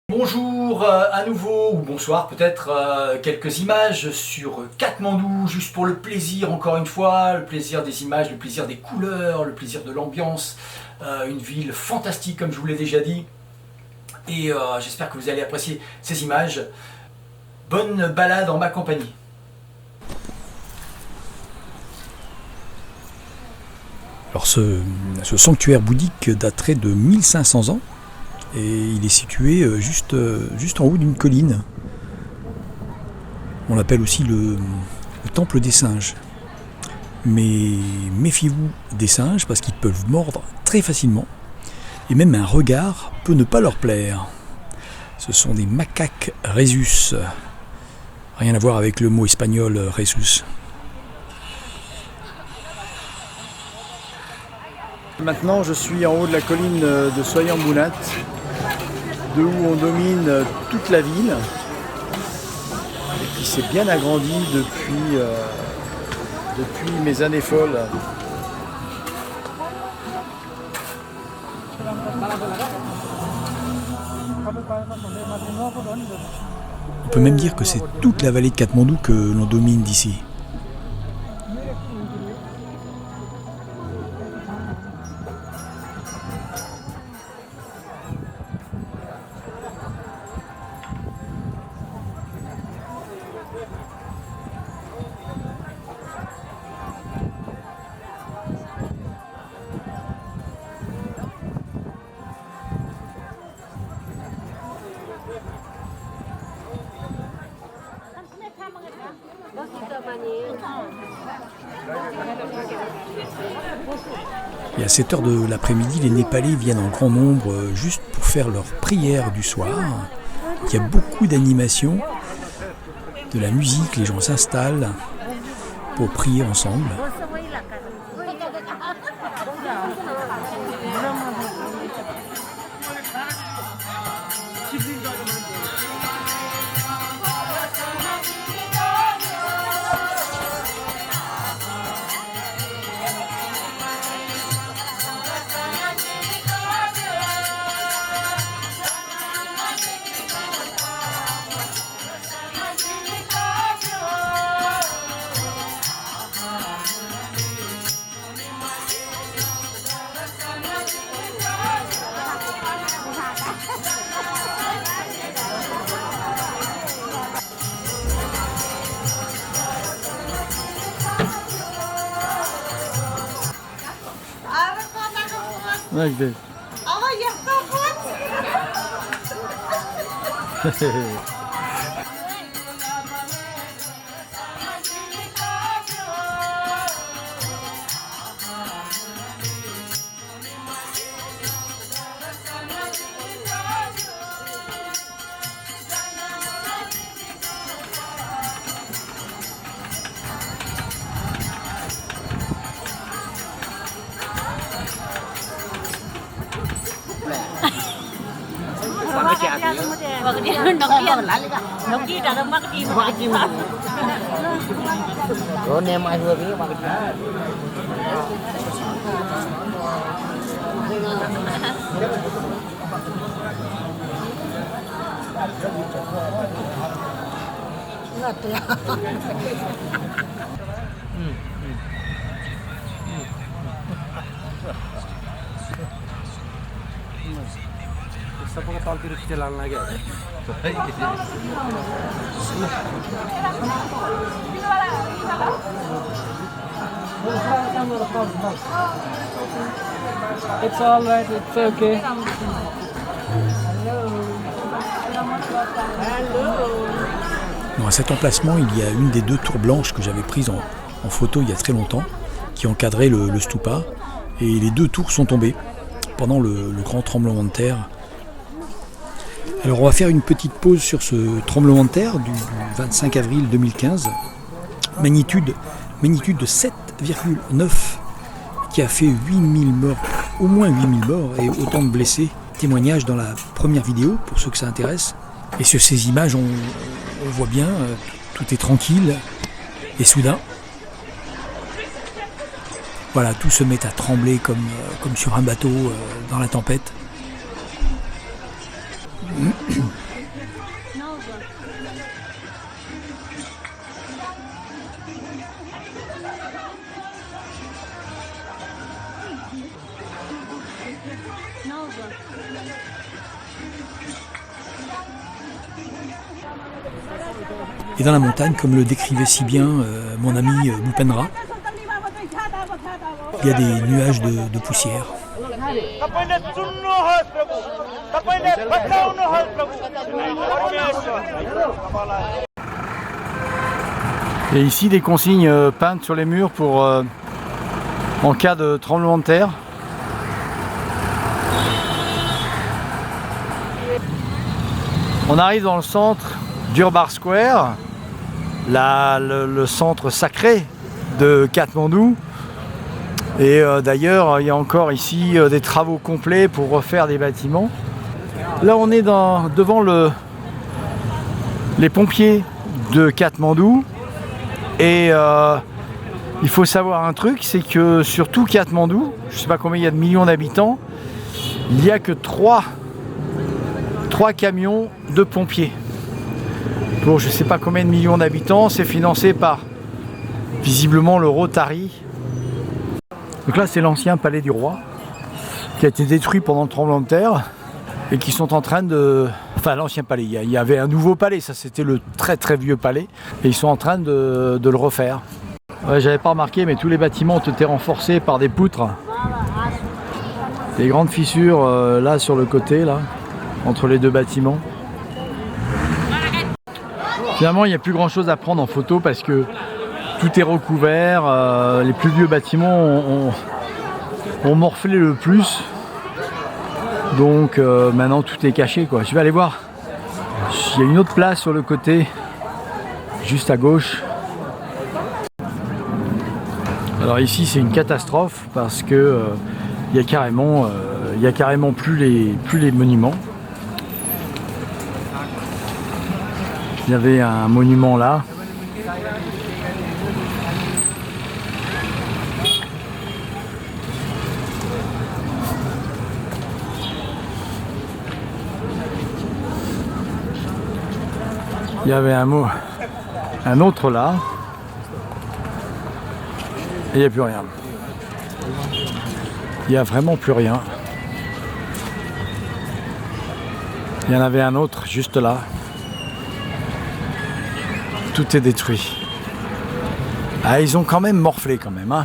Bonjour à nouveau, ou bonsoir peut-être, quelques images sur Katmandou, juste pour le plaisir encore une fois, le plaisir des images, le plaisir des couleurs, le plaisir de l'ambiance, une ville fantastique comme je vous l'ai déjà dit, et j'espère que vous allez apprécier ces images. Bonne balade en ma compagnie. Alors ce sanctuaire bouddhique daterait de 1500 ans et il est situé juste en haut d'une colline. On l'appelle aussi le temple des singes. Mais méfiez-vous des singes parce qu'ils peuvent mordre très facilement et même un regard peut ne pas leur plaire. Ce sont des macaques rhesus. Rien à voir avec le mot espagnol rhesus. Maintenant, je suis en haut de la colline de Soyambounat, de où on domine toute la ville, et qui s'est bien agrandie depuis mes années folles. On peut même dire que c'est toute la vallée de Katmandou que l'on domine d'ici. Et à cette heure de l'après-midi, les Népalais viennent en grand nombre juste pour faire leur prière du soir. Il y a beaucoup d'animations, de la musique, les gens s'installent pour prier ensemble. Like this. Oh, you're so good. It's all right, it's okay. Bon, à cet emplacement, il y a une des deux tours blanches que j'avais prises en photo il y a très longtemps, qui encadrait le stupa, et les deux tours sont tombées pendant le grand tremblement de terre. Alors on va faire une petite pause sur ce tremblement de terre du 25 avril 2015, magnitude de 7,9 qui a fait 8000 morts, au moins 8000 morts et autant de blessés. Témoignage dans la première vidéo pour ceux que ça intéresse. Et sur ces images on voit bien, tout est tranquille et soudain, voilà, tout se met à trembler comme sur un bateau dans la tempête. Et dans la montagne, comme le décrivait si bien mon ami Bhupendra, il y a des nuages de poussière. Et ici des consignes peintes sur les murs pour en cas de tremblement de terre. On arrive dans le centre d'Urbar Square, le centre sacré de Katmandou. Et d'ailleurs, il y a encore ici des travaux complets pour refaire des bâtiments. Là, on est devant les pompiers de Katmandou. Et il faut savoir un truc, c'est que sur tout Katmandou, je ne sais pas combien il y a de millions d'habitants, il n'y a que 3 camions de pompiers. Pour je ne sais pas combien de millions d'habitants, c'est financé par visiblement le Rotary. Donc là, c'est l'ancien palais du roi qui a été détruit pendant le tremblement de terre et qui sont en train de... Enfin, l'ancien palais, il y avait un nouveau palais, ça c'était le très très vieux palais et ils sont en train de le refaire. Ouais, j'avais pas remarqué, mais tous les bâtiments ont été renforcés par des poutres. Des grandes fissures là sur le côté, là, entre les deux bâtiments. Finalement, il n'y a plus grand chose à prendre en photo parce que tout est recouvert. Les plus vieux bâtiments ont morflé le plus. Donc maintenant tout est caché, quoi. Je vais aller voir. Il y a une autre place sur le côté, juste à gauche. Alors ici c'est une catastrophe parce que il y a carrément plus les monuments. Il y avait un monument là. Il y avait un autre là. Et il n'y a plus rien. Il n'y a vraiment plus rien. Il y en avait un autre juste là. Tout est détruit. Ah, ils ont quand même morflé quand même, hein.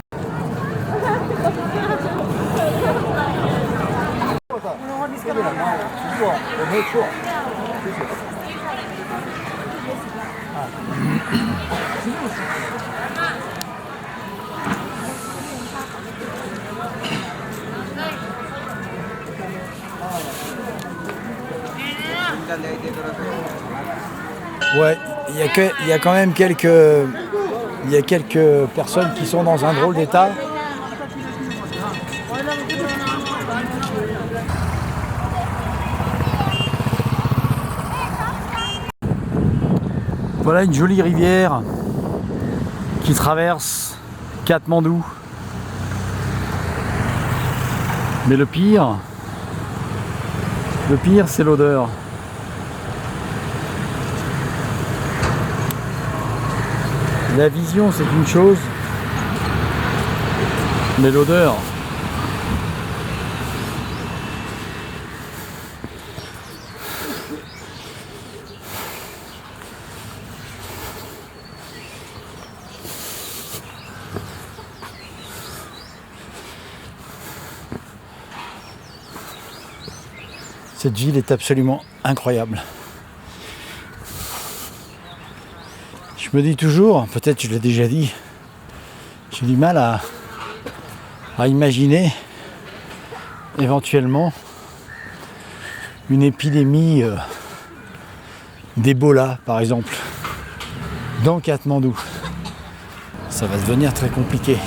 Ouais, il y a quand même quelques personnes qui sont dans un drôle d'état. Voilà une jolie rivière qui traverse Katmandou. Mais le pire, c'est l'odeur. La vision, c'est une chose, mais l'odeur. Cette ville est absolument incroyable. Je me dis toujours, peut-être je l'ai déjà dit, j'ai du mal à imaginer éventuellement une épidémie d'Ebola par exemple dans Katmandou. Ça va devenir très compliqué.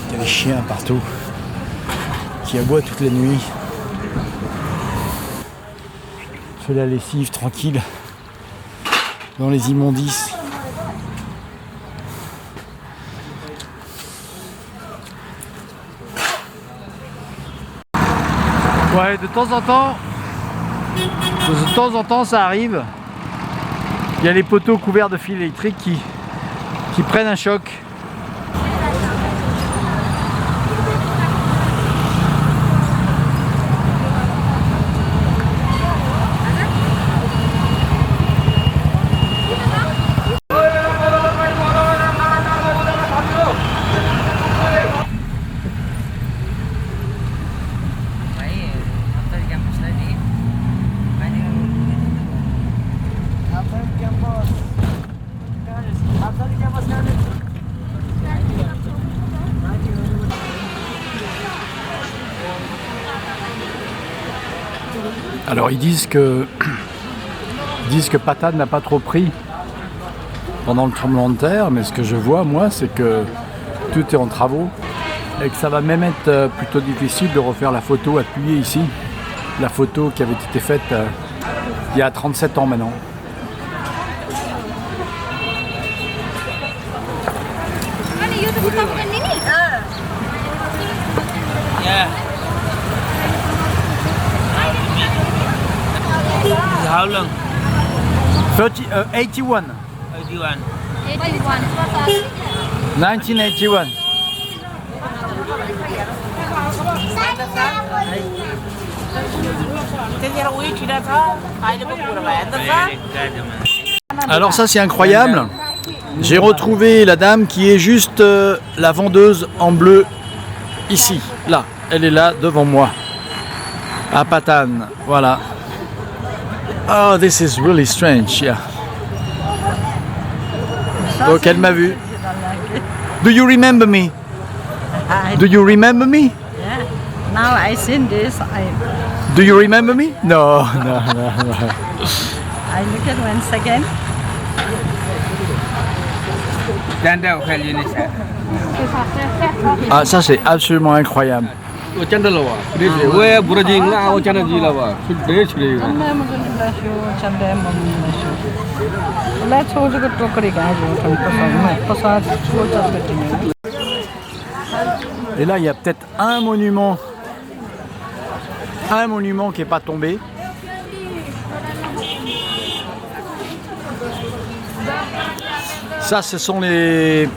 Il y a des chiens partout qui aboient toute la nuit. Je fais la lessive tranquille dans les immondices. Ouais, de temps en temps ça arrive. Il y a les poteaux couverts de fils électriques qui prennent un choc. Alors ils disent que Patane n'a pas trop pris pendant le tremblement de terre, mais ce que je vois moi c'est que tout est en travaux et que ça va même être plutôt difficile de refaire la photo appuyée ici, la photo qui avait été faite il y a 37 ans maintenant. Yeah. How long? 81. 81. 1981. Alors ça c'est incroyable. J'ai retrouvé la dame qui est juste la vendeuse en bleu ici, là. Elle est là devant moi. À Patane, voilà. Oh, this is really strange, yeah. Donc elle m'a vu. Do you remember me? Do you remember me? Yeah. Now I seen this. Do you remember me? No, no, no, no. I look at 1 second. Ah, ça c'est absolument incroyable. Et là, il y a peut-être un monument qui n'est pas tombé. Ça, ce sont les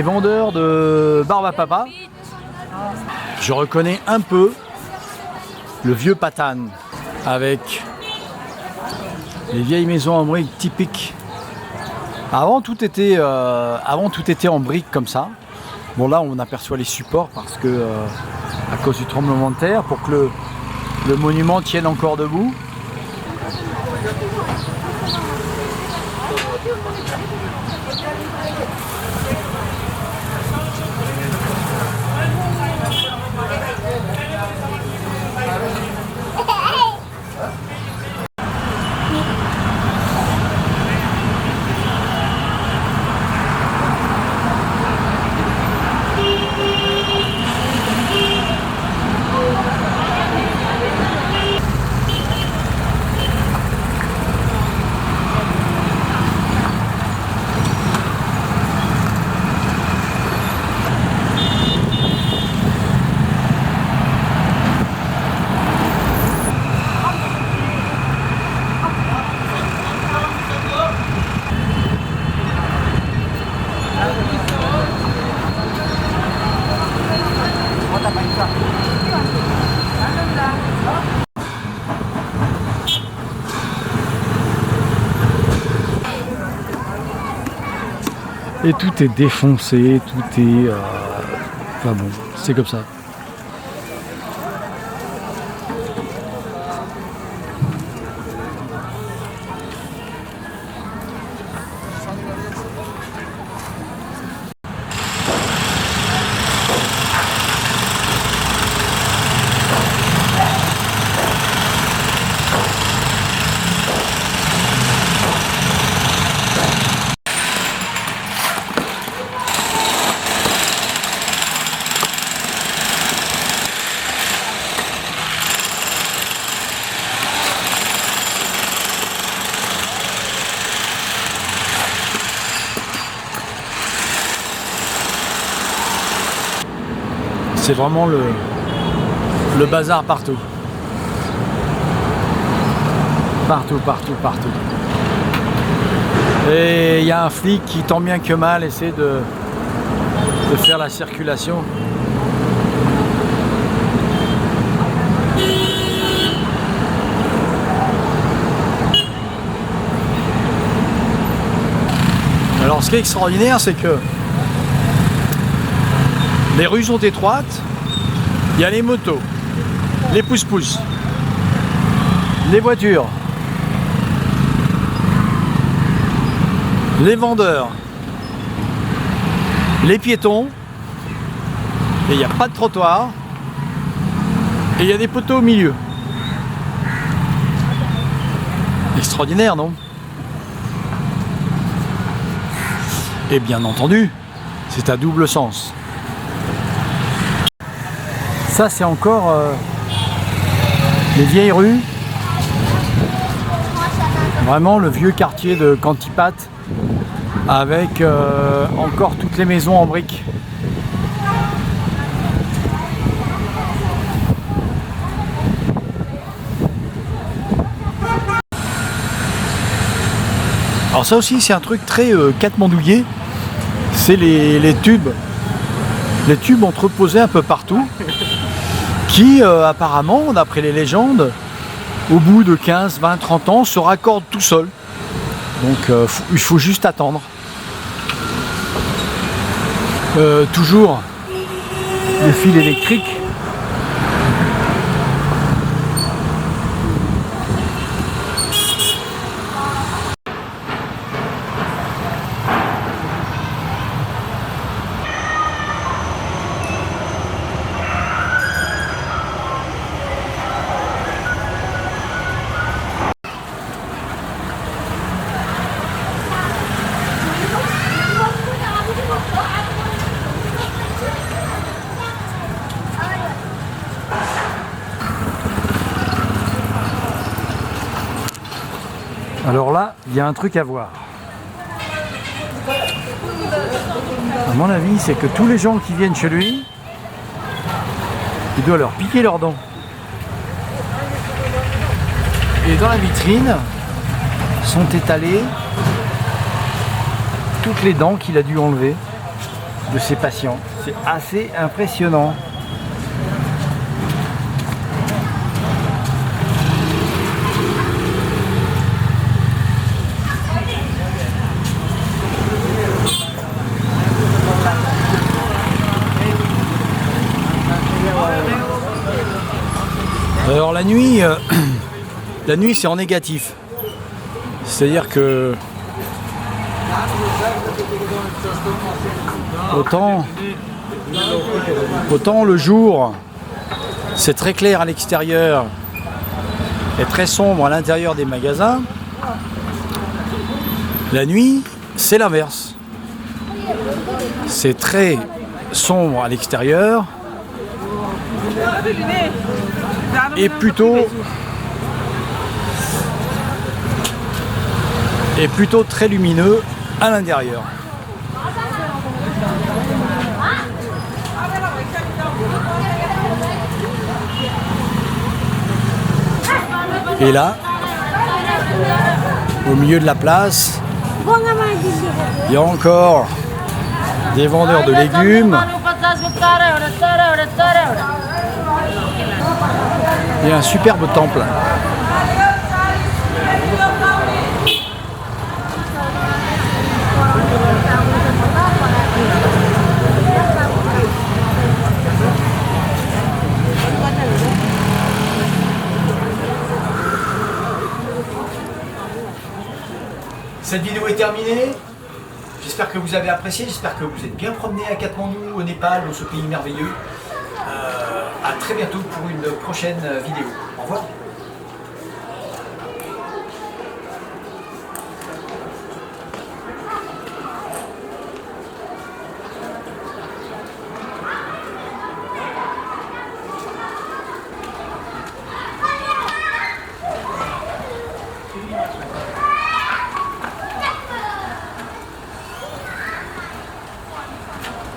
vendeurs de barbe à papa. Je reconnais un peu le vieux Patane avec les vieilles maisons en briques typiques. Avant tout était en briques comme ça. Bon là on aperçoit les supports parce que à cause du tremblement de terre, pour que le monument tienne encore debout. Et tout est défoncé, tout est... Enfin bon, c'est comme ça. C'est vraiment le bazar partout. Partout, partout, partout. Et il y a un flic qui, tant bien que mal, essaie de faire la circulation. Alors ce qui est extraordinaire, c'est que les rues sont étroites, il y a les motos, les pousse-pousse, les voitures, les vendeurs, les piétons, et il n'y a pas de trottoir, et il y a des poteaux au milieu. Extraordinaire, non? Et bien entendu, c'est à double sens. Ça, c'est encore les vieilles rues. Vraiment le vieux quartier de Kantipat avec encore toutes les maisons en briques. Alors ça aussi c'est un truc très katmandouillais, c'est les tubes. Les tubes entreposés un peu partout qui apparemment, d'après les légendes, au bout de 15, 20, 30 ans se raccordent tout seuls. Donc il faut juste attendre. Toujours le fil électrique. Alors là, il y a un truc à voir. À mon avis, c'est que tous les gens qui viennent chez lui, il doit leur piquer leurs dents. Et dans la vitrine sont étalées toutes les dents qu'il a dû enlever de ses patients. C'est assez impressionnant. Alors la nuit c'est en négatif. C'est-à-dire que autant le jour c'est très clair à l'extérieur et très sombre à l'intérieur des magasins, la nuit c'est l'inverse. C'est très sombre à l'extérieur et plutôt très lumineux à l'intérieur. Et là, au milieu de la place, il y a encore des vendeurs de légumes. Il y a un superbe temple. Cette vidéo est terminée. J'espère que vous avez apprécié, j'espère que vous êtes bien promené à Katmandou, au Népal, dans ce pays merveilleux. À très bientôt pour une prochaine vidéo. Au revoir.